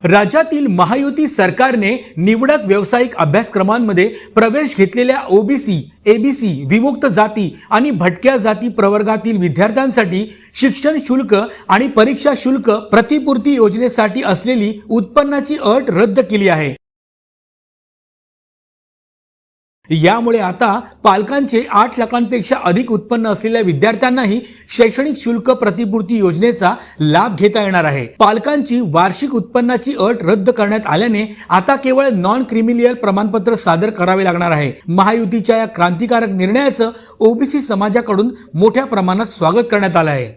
राज्यातील महायुती सरकारने निवडक व्यावसायिक अभ्यासक्रमांमध्ये प्रवेश घेतलेल्या ओबीसी, एबीसी, विमुक्त जाती आणि भटक्या जाती प्रवर्गातील विद्यार्थ्यांसाठी शिक्षण शुल्क आणि परीक्षा शुल्क प्रतिपूर्ती योजनेसाठी असलेली उत्पन्नाची अट रद्द केली आहे। यामुळे आता पालकांचे 8 लाखांपेक्षा अधिक उत्पन्न असलेल्या विद्यार्थ्यांनाही शैक्षणिक शुल्क प्रतिपूर्ती योजनेचा लाभ घेता येणार आहे। पालकांची वार्षिक उत्पन्नाची अट रद्द करण्यात आल्याने आता केवळ नॉन क्रिमिलियल प्रमाणपत्र सादर करावे लागणार आहे। महायुतीच्या या क्रांतिकारक निर्णयाचं ओबीसी समाजाकडून मोठ्या प्रमाणात स्वागत करण्यात आलं आहे।